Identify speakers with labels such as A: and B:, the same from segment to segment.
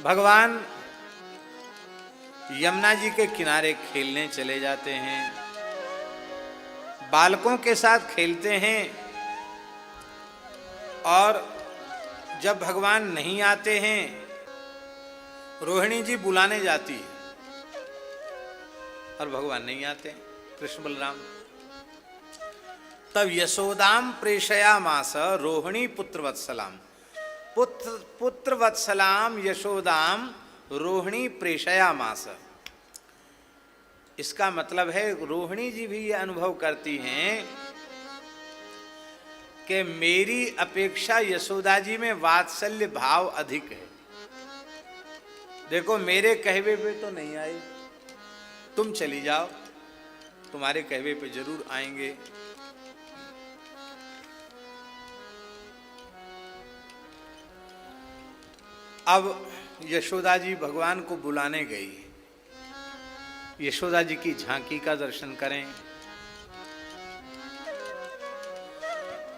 A: भगवान यमुना जी के किनारे खेलने चले जाते हैं, बालकों के साथ खेलते हैं। और जब भगवान नहीं आते हैं, रोहिणी जी बुलाने जाती है और भगवान नहीं आते, कृष्ण बलराम। तब यशोदाम प्रेषयामास रोहिणी पुत्रवत्सलाम, पुत्रवत्सलाम यशोदाम रोहिणी प्रेषयामास। इसका मतलब है रोहिणी जी भी यह अनुभव करती हैं कि मेरी अपेक्षा यशोदा जी में वात्सल्य भाव अधिक है। देखो मेरे कहवे पे तो नहीं आई, तुम चली जाओ, तुम्हारे कहवे पे जरूर आएंगे। अब यशोदा जी भगवान को बुलाने गई। यशोदा जी की झांकी का दर्शन करें।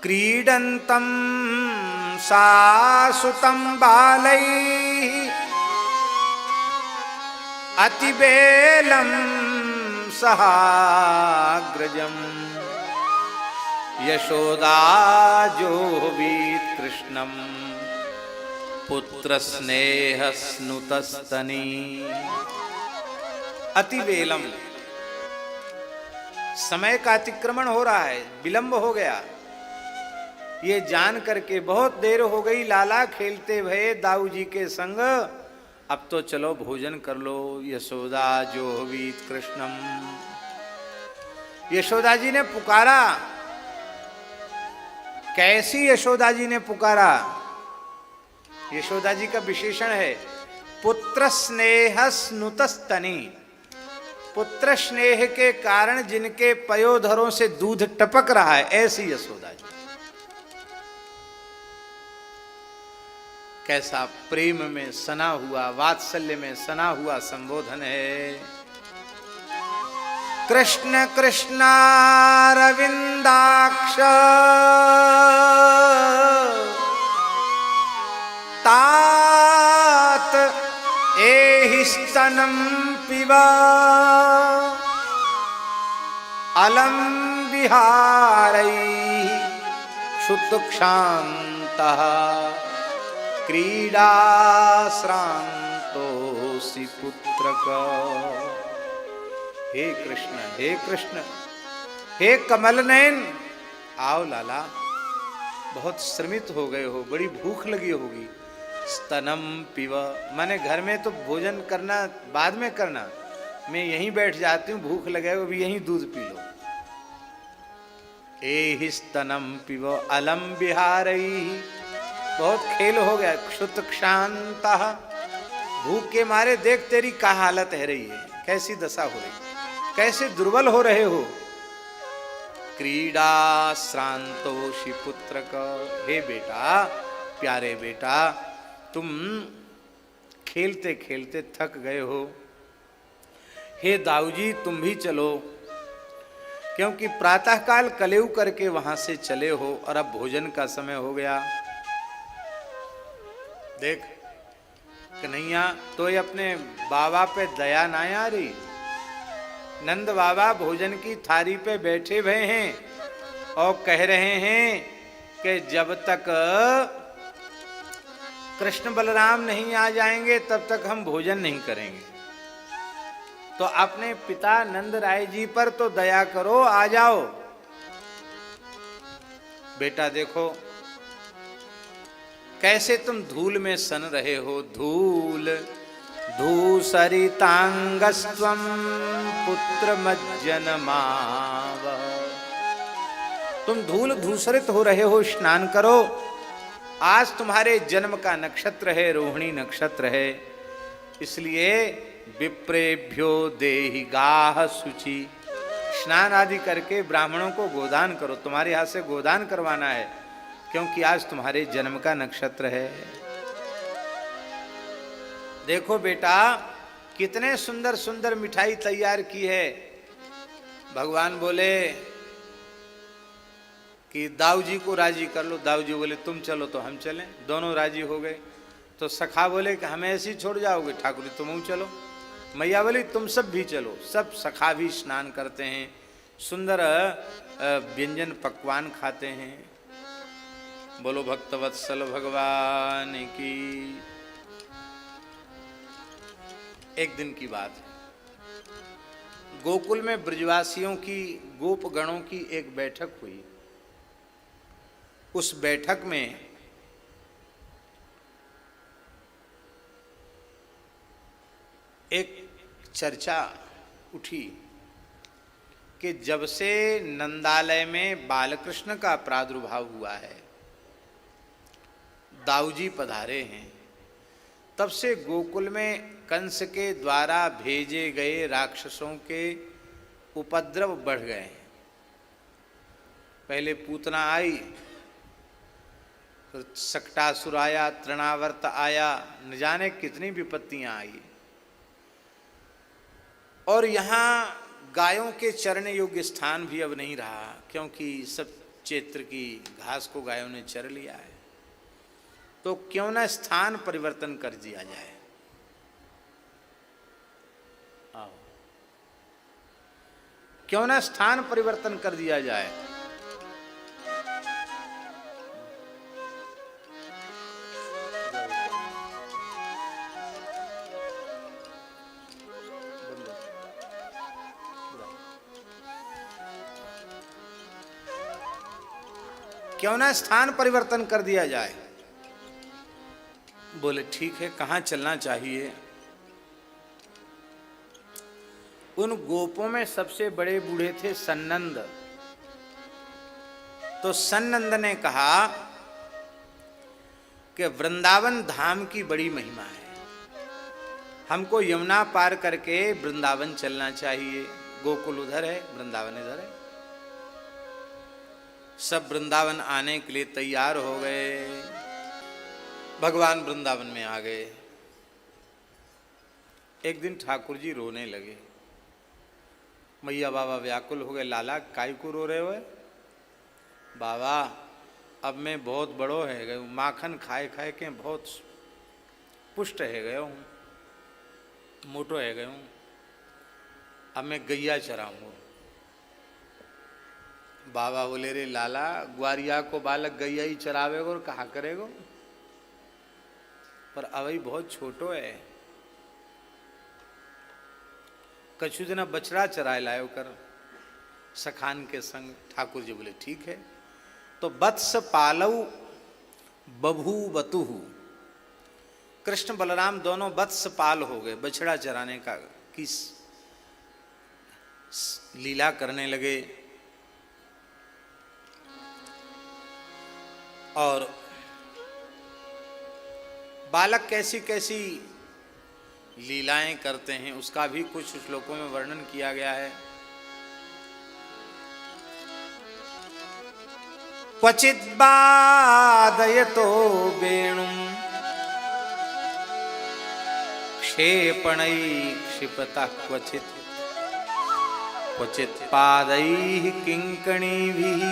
A: क्रीडन्तं सासुतं बालैः अतिबेलं सहाग्रजम् यशोदा जोहवीत् कृष्णं पुत्र स्नेह स्नुतस्तनी। अतिबेलम, समय का अतिक्रमण हो रहा है, विलंब हो गया। ये जान करके बहुत देर हो गई, लाला खेलते भये दाऊ जी के संग, अब तो चलो भोजन कर लो। यशोदा जोहवीत कृष्णम, यशोदा जी ने पुकारा। कैसी यशोदा जी ने पुकारा? यशोदा जी का विशेषण है पुत्र स्नेह स्नुतस्तनी। पुत्र स्नेह के कारण जिनके पयोधरों से दूध टपक रहा है, ऐसी यशोदा जी। कैसा प्रेम में सना हुआ, वात्सल्य में सना हुआ संबोधन है। कृष्ण कृष्णारविंदाक्ष तात एहि स्तनं पिबा अलम विहारैः क्षुत्क्षान्तः क्रीडाश्रान्तोऽसि पुत्रक। हे कृष्ण, हे कृष्ण, हे कमल नयन, आओ लाला, बहुत श्रमित हो गए हो, बड़ी भूख लगी होगी। स्तनम पिव, माने घर में तो भोजन करना बाद में करना, मैं यहीं बैठ जाती हूँ, भूख लगे अभी यहीं दूध पी लो। एहि स्तनम पिव अलम विहारैः, बहुत खेल हो गया। क्षुत क्षांतः, भूख के मारे देख तेरी क्या हालत है रही है, कैसी दशा हो रही, कैसे दुर्बल हो रहे हो। क्रीडा श्रांतोषि पुत्रक, हे बेटा, प्यारे बेटा, तुम खेलते खेलते थक गए हो। हे दाऊजी तुम भी चलो, क्योंकि प्रातःकाल कलेऊ करके वहां से चले हो और अब भोजन का समय हो गया। देख कन्हैया तो ये अपने बाबा पे दया ना आ रही। नंद बाबा भोजन की थाली पे बैठे हुए हैं और कह रहे हैं कि जब तक कृष्ण बलराम नहीं आ जाएंगे तब तक हम भोजन नहीं करेंगे। तो अपने पिता नंद राय जी पर तो दया करो, आ जाओ। बेटा देखो कैसे तुम धूल में सन रहे हो। धूल धूसरितांगस्त्वं पुत्र मज्जनमाव, तुम धूल धूसरित हो रहे हो, स्नान करो। आज तुम्हारे जन्म का नक्षत्र है, रोहिणी नक्षत्र है, इसलिए विप्रेभ्यो देहि गाह शुचि, स्नान आदि करके ब्राह्मणों को गोदान करो। तुम्हारे हाथ से गोदान करवाना है, क्योंकि आज तुम्हारे जन्म का नक्षत्र है। देखो बेटा कितने सुंदर सुंदर मिठाई तैयार की है। भगवान बोले कि दाऊ जी को राजी कर लो। दाऊ जी बोले तुम चलो तो हम चलें। दोनों राजी हो गए। तो सखा बोले कि हमें ऐसे ही छोड़ जाओगे? ठाकुर जी तुम चलो। मैया बोली तुम सब भी चलो। सब सखा भी स्नान करते हैं, सुंदर व्यंजन पकवान खाते हैं। बोलो भक्तवत्सल भगवान की। एक दिन की बात है, गोकुल में ब्रजवासियों की, गोप गणों की एक बैठक हुई। उस बैठक में एक चर्चा उठी कि जब से नंदालय में बालकृष्ण का प्रादुर्भाव हुआ है, दाऊजी पधारे हैं, तब से गोकुल में कंस के द्वारा भेजे गए राक्षसों के उपद्रव बढ़ गए हैं। पहले पूतना आई, फिर सक्टासुर आया, तृणावर्त आया, न जाने कितनी विपत्तियां आई। और यहाँ गायों के चरने योग्य स्थान भी अब नहीं रहा, क्योंकि सब क्षेत्र की घास को गायों ने चर लिया है। तो क्यों ना स्थान परिवर्तन कर दिया जाए। आओ, क्यों ना स्थान परिवर्तन कर दिया जाए। क्यों ना स्थान परिवर्तन कर दिया जाए। बोले ठीक है, कहाँ चलना चाहिए? उन गोपों में सबसे बड़े बूढ़े थे सन्नंद। तो सन्नंद ने कहा कि वृंदावन धाम की बड़ी महिमा है, हमको यमुना पार करके वृंदावन चलना चाहिए। गोकुल उधर है, वृंदावन इधर है। सब वृंदावन आने के लिए तैयार हो गए। भगवान वृंदावन में आ गए। एक दिन ठाकुर जी रोने लगे। मैया बाबा व्याकुल हो गए। लाला काय को रो रहे हो? बाबा अब मैं बहुत बड़ो है गए, माखन खाए खाए के बहुत पुष्ट है गए हूँ, मोटो है गए हूँ। अब मैं गैया चराऊंगा। बाबा बोले रे लाला, ग्वारिया को बालक गैया ही चरावेगो और कहा करेगो? पर अभी बहुत छोटो है, कछु दिन बछड़ा चराए लायो कर सखान के संग। ठाकुर जी बोले ठीक है। तो वत्स पालऊ बभूवतुहु, कृष्ण बलराम दोनों वत्स पाल हो गए, बछड़ा चराने का की लीला करने लगे। और बालक कैसी कैसी लीलाएं करते हैं उसका भी कुछ श्लोकों में वर्णन किया गया है। क्वचित बादयतो वेणुं क्षेपणै क्षिपतः क्वचित, क्वचित पादैः किंकणीभिः,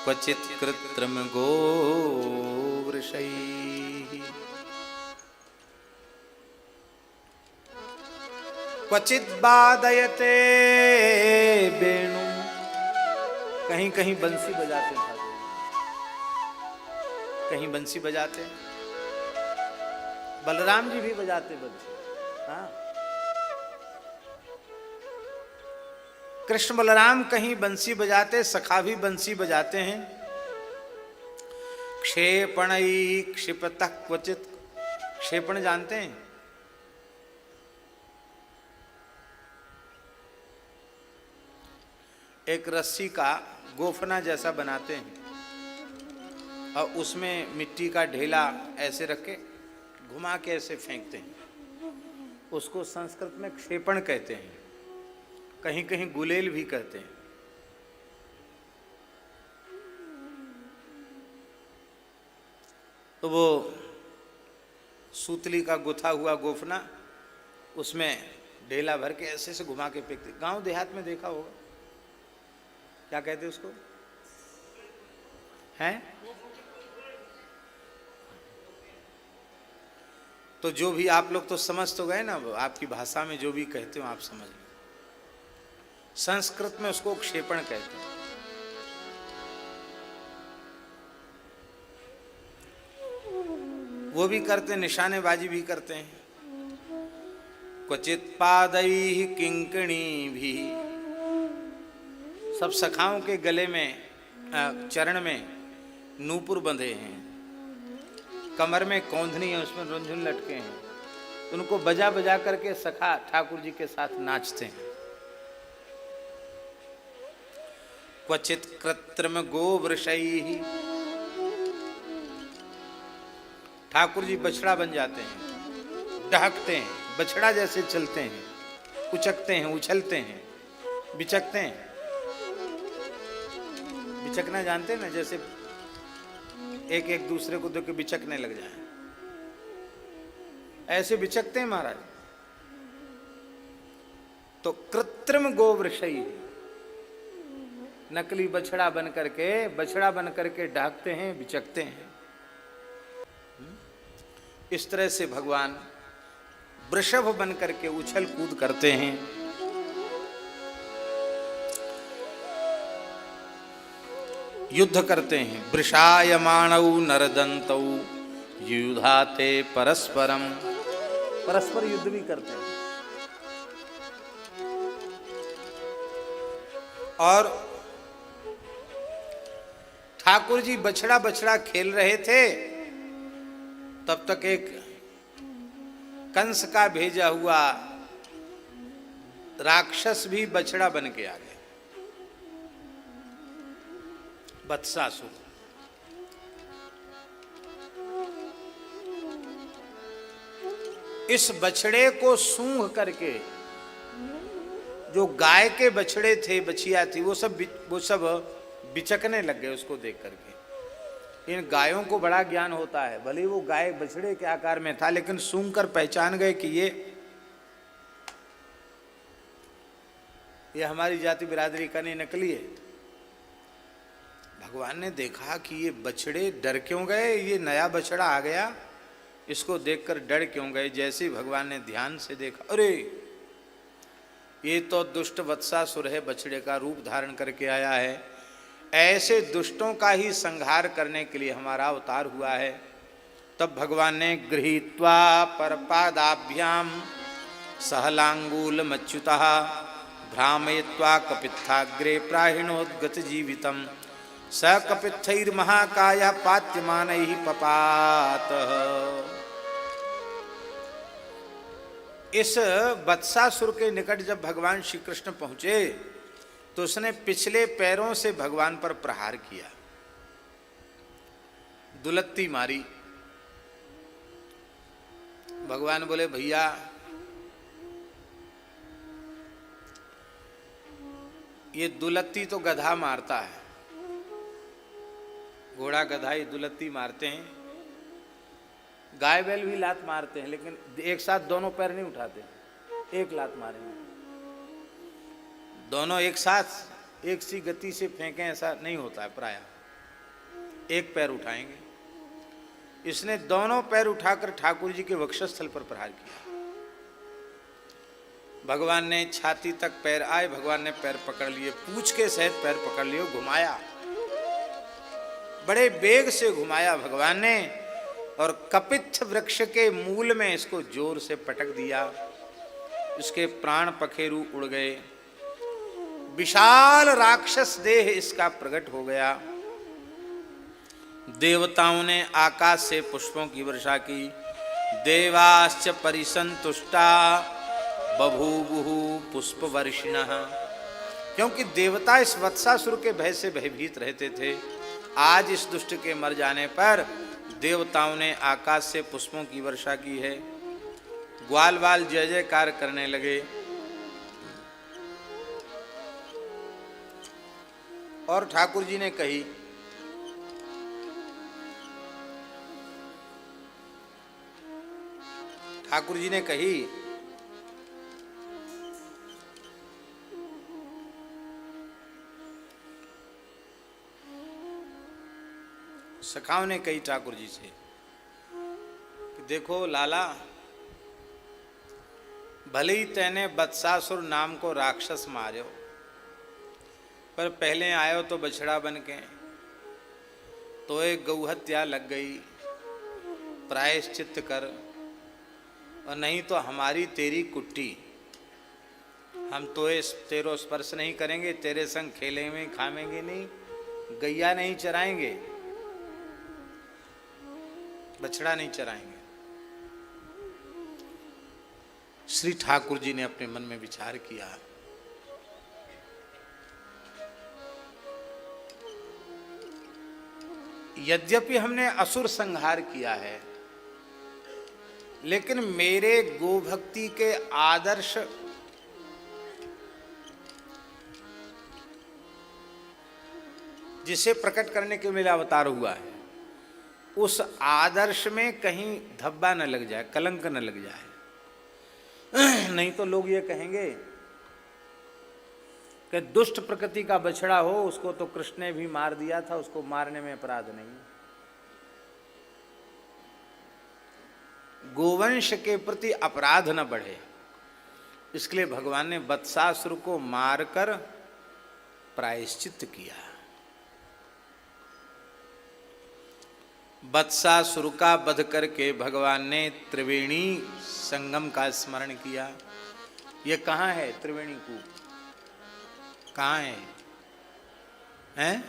A: क्वचित कृत्रिम गोवृषैः, क्वचित बादयते वेणु, कहीं कहीं बंसी बजाते हैं, कहीं बंसी बजाते हैं। बलराम जी भी बजाते बंसी। हाँ, कृष्ण बलराम कहीं बंसी बजाते, सखा भी बंसी बजाते हैं। क्षेपणई क्षिपतः क्वचित, क्षेपण जानते हैं? एक रस्सी का गोफना जैसा बनाते हैं और उसमें मिट्टी का ढेला ऐसे रख के घुमा के ऐसे फेंकते हैं, उसको संस्कृत में क्षेपण कहते हैं, कहीं कहीं गुलेल भी कहते हैं। तो वो सूतली का गुथा हुआ गोफना, उसमें ढेला भर के ऐसे से घुमा के फेंकते। गांव देहात में देखा होगा, क्या कहते उसको? हैं? तो जो भी आप लोग तो समझ तो गए ना, आपकी भाषा में जो भी कहते हो आप समझ लो। संस्कृत में उसको क्षेपण कहते हैं। वो भी करते हैं, निशानेबाजी भी करते हैं। क्वचित पादैहि किंकणी भी, सब सखाओं के गले में चरण में नूपुर बंधे हैं, कमर में कौंधनी है, उसमें रुंझुन लटके हैं, उनको बजा बजा करके सखा ठाकुर जी के साथ नाचते हैं। क्वचित कृत्रिम गोवृषैहि, ठाकुर जी बछड़ा बन जाते हैं, डहकते हैं, बछड़ा जैसे चलते हैं, उचकते हैं, उछलते हैं, बिचकते हैं। बिचकना जानते हैं ना, जैसे एक एक दूसरे को देख के बिचकने लग जाए, ऐसे बिचकते हैं महाराज। तो कृत्रिम गोवृषैहि, नकली बछड़ा बन करके डहकते हैं, बिचकते हैं। इस तरह से भगवान वृषभ बन करके उछल कूद करते हैं। युद्ध करते हैं। वृषायमाणौ नरदन्तौ युधाते परस्परम, परस्पर युद्ध भी करते हैं। और ठाकुर जी बछड़ा बछड़ा खेल रहे थे, तब तक एक कंस का भेजा हुआ राक्षस भी बछड़ा बन के आ गया, वत्सासुर। इस बछड़े को सूंघ करके, जो गाय के बछड़े थे, बछिया थी, वो सब बिचकने लग गए उसको देख करके। इन गायों को बड़ा ज्ञान होता है, भले वो गाय बछड़े के आकार में था, लेकिन सूंघ कर पहचान गए कि ये हमारी जाति बिरादरी का नहीं, नकली है। भगवान ने देखा कि ये बछड़े डर क्यों गए, ये नया बछड़ा आ गया, इसको देखकर डर क्यों गए। जैसे ही भगवान ने ध्यान से देखा, अरे ये तो दुष्ट वत्सासुर है, बछड़े का रूप धारण करके आया है। ऐसे दुष्टों का ही संहार करने के लिए हमारा अवतार हुआ है। तब भगवान ने गृहीत्वा परपादाभ्याम सहलांगूलमच्युतः भ्रामयित्वा कपित्थाग्रे प्राहिणोद्गत जीवितम् स कपित्थैर्महाकाय पात्यमानैः पपात। इस वत्सासुर के निकट जब भगवान श्री कृष्ण पहुंचे तो उसने पिछले पैरों से भगवान पर प्रहार किया, दुलत्ती मारी। भगवान बोले, भैया ये दुलत्ती तो गधा मारता है, घोड़ा गधा ये दुलत्ती मारते हैं, गाय बैल भी लात मारते हैं, लेकिन एक साथ दोनों पैर नहीं उठाते, एक लात मारेंगे, दोनों एक साथ एक सी गति से फेंकें, ऐसा नहीं होता है प्रायः, एक पैर उठाएंगे। इसने दोनों पैर उठाकर ठाकुर जी के वक्षस्थल पर प्रहार किया। भगवान ने छाती तक पैर आए, भगवान ने पैर पकड़ लिए, पूंछ के सहित पैर पकड़ लिए, घुमाया, बड़े वेग से घुमाया भगवान ने, और कपित्थ वृक्ष के मूल में इसको जोर से पटक दिया। इसके प्राण पखेरु उड़ गए, विशाल राक्षस देह इसका प्रकट हो गया। देवताओं ने आकाश से पुष्पों की वर्षा की। देवाश्च परिसंतुष्टा बभूवुः पुष्पवर्षिणः, क्योंकि देवता इस वत्सासुर के भय से भयभीत रहते थे। आज इस दुष्ट के मर जाने पर देवताओं ने आकाश से पुष्पों की वर्षा की है। ग्वाल बाल जय जयकार करने लगे। और ठाकुर जी ने कही, ठाकुर जी ने कही, सखाओं ने कही ठाकुर जी से कि देखो लाला, भले ही तैने बत्सासुर नाम को राक्षस मार्यो, पर पहले आयो तो बछड़ा बन के, तो एक गौहत्या लग गई, प्रायश्चित कर, और नहीं तो हमारी तेरी कुट्टी, हम तो तेरो स्पर्श नहीं करेंगे, तेरे संग खेलेंगे खाएंगे नहीं, गैया नहीं चराएंगे, बछड़ा नहीं चराएंगे। श्री ठाकुर जी ने अपने मन में विचार किया, यद्यपि हमने असुर संहार किया है, लेकिन मेरे गोभक्ति के आदर्श जिसे प्रकट करने के लिए अवतार हुआ है, उस आदर्श में कहीं धब्बा न लग जाए, कलंक न लग जाए। नहीं तो लोग ये कहेंगे कि दुष्ट प्रकृति का बछड़ा हो, उसको तो कृष्ण ने भी मार दिया था, उसको मारने में अपराध नहीं। गोवंश के प्रति अपराध न बढ़े, इसके लिए भगवान ने बत्सासुर को मारकर प्रायश्चित किया। बत्सासुर का वध करके भगवान ने त्रिवेणी संगम का स्मरण किया। ये कहाँ है त्रिवेणी कूप? कहाँ है? हैं?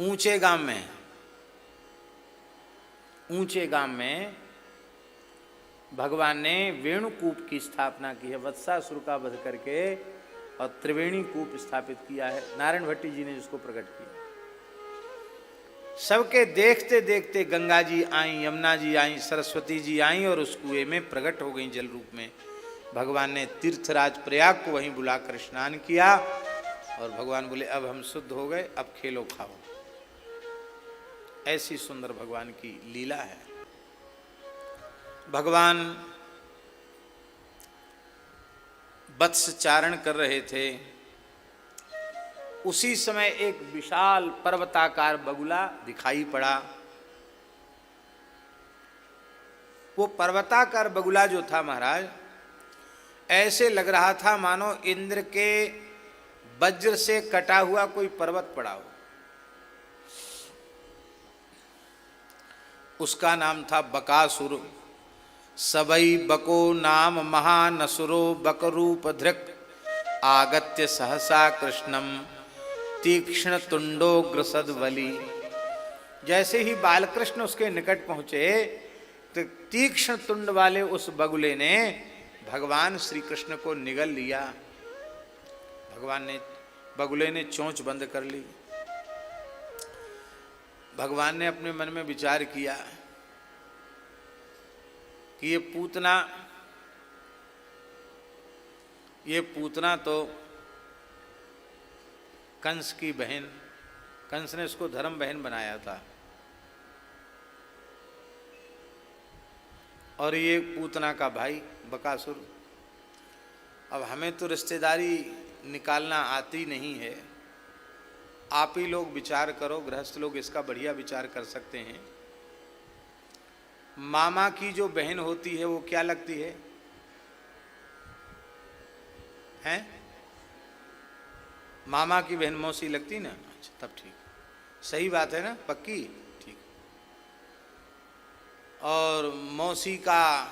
A: ऊंचे गांव में। ऊंचे गांव में भगवान ने वेणुकूप की स्थापना की है, वत्सासुर का वध करके, और त्रिवेणी कूप स्थापित किया है। नारायण भट्टी जी ने जिसको प्रकट किया। सबके देखते देखते गंगा जी आई, यमुना जी आई, सरस्वती जी आई, और उस कुएं में प्रकट हो गई जल रूप में। भगवान ने तीर्थराज प्रयाग को वहीं बुलाकर स्नान किया, और भगवान बोले अब हम शुद्ध हो गए, अब खेलो खाओ। ऐसी सुंदर भगवान की लीला है। भगवान वत्स चारण कर रहे थे, उसी समय एक विशाल पर्वताकार बगुला दिखाई पड़ा। वो पर्वताकार बगुला जो था महाराज, ऐसे लग रहा था मानो इंद्र के वज्र से कटा हुआ कोई पर्वत पड़ा हो। उसका नाम था बकासुर। सबई बको नाम महानसुरो बकरूप धृक आगत्य सहसा कृष्णम तीक्ष्ण तुंडोग्र सद्वली। जैसे ही बालकृष्ण उसके निकट पहुंचे तो तीक्ष्ण तुंड वाले उस बगुले ने भगवान श्री कृष्ण को निगल लिया। बगुले ने चोंच बंद कर ली। भगवान ने अपने मन में विचार किया कि ये पूतना तो कंस की बहन, कंस ने उसको धर्म बहन बनाया था, और ये पूतना का भाई बकासुर। अब हमें तो रिश्तेदारी निकालना आती नहीं है, आप ही लोग विचार करो, गृहस्थ लोग इसका बढ़िया विचार कर सकते हैं। मामा की जो बहन होती है वो क्या लगती है? हैं? मामा की बहन मौसी लगती ना? अच्छा, तब ठीक, सही बात है ना, पक्की, ठीक। और मौसी का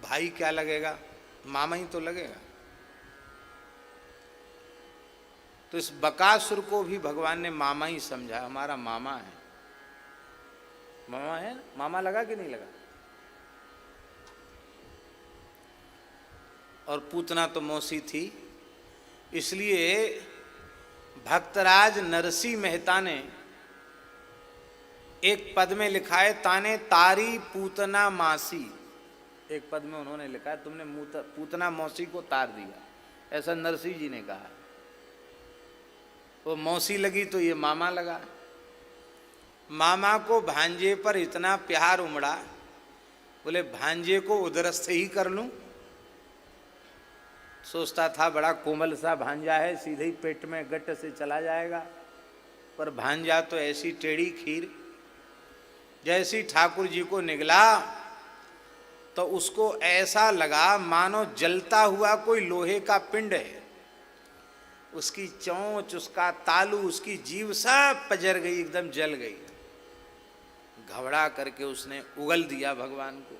A: भाई क्या लगेगा? मामा ही तो लगेगा। तो इस बकासुर को भी भगवान ने मामा ही समझा, हमारा मामा है। मामा है ना? मामा लगा कि नहीं लगा? और पूतना तो मौसी थी। इसलिए भक्तराज नरसी मेहता ने एक पद में लिखा है, ताने तारी पूतना मासी। एक पद में उन्होंने लिखा है, तुमने पूतना मौसी को तार दिया, ऐसा नरसी जी ने कहा। वो मौसी लगी तो ये मामा लगा। मामा को भांजे पर इतना प्यार उमड़ा, बोले भांजे को उदरस्थ ही कर लूं। सोचता था बड़ा कोमल सा भांजा है, सीधे ही पेट में गट से चला जाएगा, पर भांजा तो ऐसी टेढ़ी खीर, जैसी ठाकुर जी को निगला तो उसको ऐसा लगा मानो जलता हुआ कोई लोहे का पिंड है। उसकी चोंच, उसका तालू, उसकी जीभ सब पजर गई, एकदम जल गई। घबरा करके उसने उगल दिया भगवान को,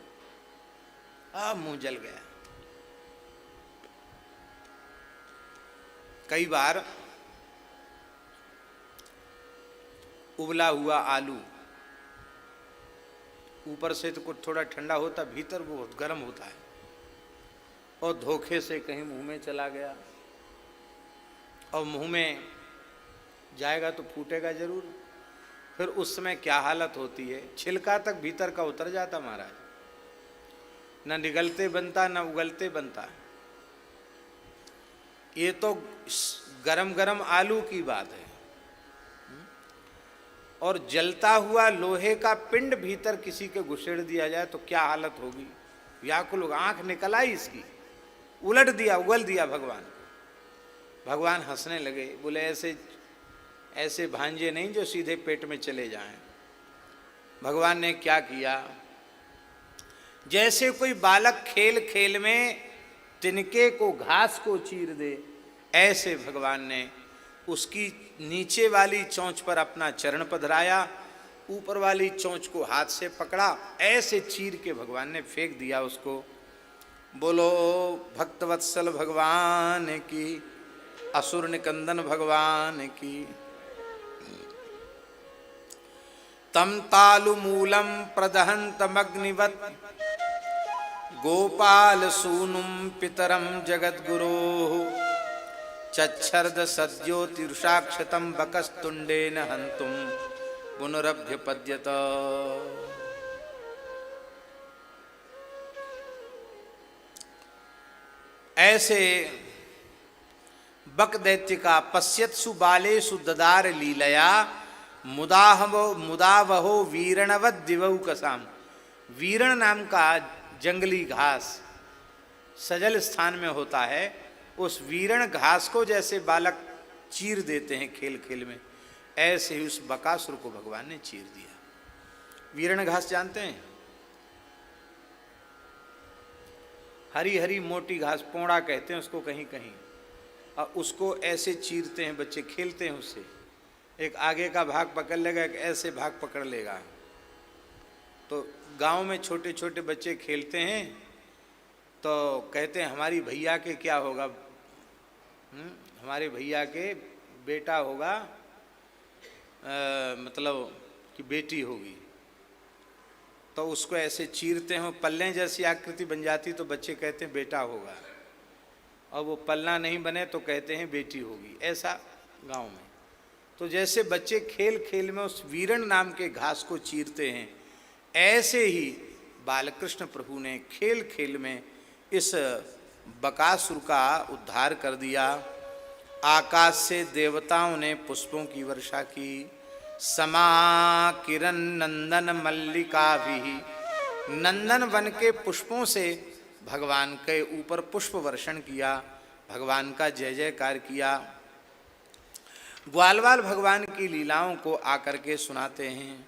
A: मुंह जल गया। कई बार उबला हुआ आलू ऊपर से तो कुछ थोड़ा ठंडा होता, भीतर वो बहुत गर्म होता है, और धोखे से कहीं मुंह में चला गया, और मुंह में जाएगा तो फूटेगा जरूर। फिर उस समय क्या हालत होती है, छिलका तक भीतर का उतर जाता महाराज, न निगलते बनता न उगलते बनता। ये तो गरम गरम आलू की बात है, और जलता हुआ लोहे का पिंड भीतर किसी के घुसेड़ दिया जाए तो क्या हालत होगी। व्याकुल, आंख निकल आई इसकी, उलट दिया, उगल दिया भगवान को। भगवान हंसने लगे, बोले ऐसे ऐसे भांजे नहीं जो सीधे पेट में चले जाएं। भगवान ने क्या किया, जैसे कोई बालक खेल खेल में तिनके को, घास को चीर दे, ऐसे भगवान ने उसकी नीचे वाली चोंच पर अपना चरण पधराया, ऊपर वाली चोंच को हाथ से पकड़ा, ऐसे चीर के भगवान ने फेंक दिया उसको। बोलो भक्तवत्सल भगवान की, असुर निकंदन भगवान की। तम तालु मूलम प्रदहंतमग्निवत, गोपाल सूनुम पितरम जगद्गुरो, चच्छर्द सद्यो तिरुषाक्षतम बकस्तुंडेन हंतुम पुनरभ्यपद्यत। ऐसे बक दैत्य का पश्यत्सु बालेषु ददार लीलया, मुदावहो वीरणवद दिवौ कसाम। वीरण नाम का जंगली घास सजल स्थान में होता है, उस वीरण घास को जैसे बालक चीर देते हैं खेल खेल में, ऐसे ही उस बकासुर को भगवान ने चीर दिया। वीरण घास जानते हैं, हरी हरी मोटी घास, पोड़ा कहते हैं उसको कहीं कहीं, और उसको ऐसे चीरते हैं बच्चे, खेलते हैं उससे। एक आगे का भाग पकड़ लेगा, एक ऐसे भाग पकड़ लेगा। तो गांव में छोटे छोटे बच्चे खेलते हैं तो कहते हैं हमारी भैया के क्या होगा, हमारे भैया के बेटा होगा, मतलब कि बेटी होगी। तो उसको ऐसे चीरते हैं, पल्ले जैसी आकृति बन जाती तो बच्चे कहते हैं बेटा होगा, और वो पल्ला नहीं बने तो कहते हैं बेटी होगी। ऐसा गांव में। तो जैसे बच्चे खेल खेल में उस वीरण नाम के घास को चीरते हैं, ऐसे ही बालकृष्ण प्रभु ने खेल खेल में इस बकासुर का उद्धार कर दिया। आकाश से देवताओं ने पुष्पों की वर्षा की, समा किरण नंदन मल्लिका भी, नंदन वन के पुष्पों से भगवान के ऊपर पुष्प वर्षण किया, भगवान का जय जयकार किया। ग्वालवाल भगवान की लीलाओं को आकर के सुनाते हैं।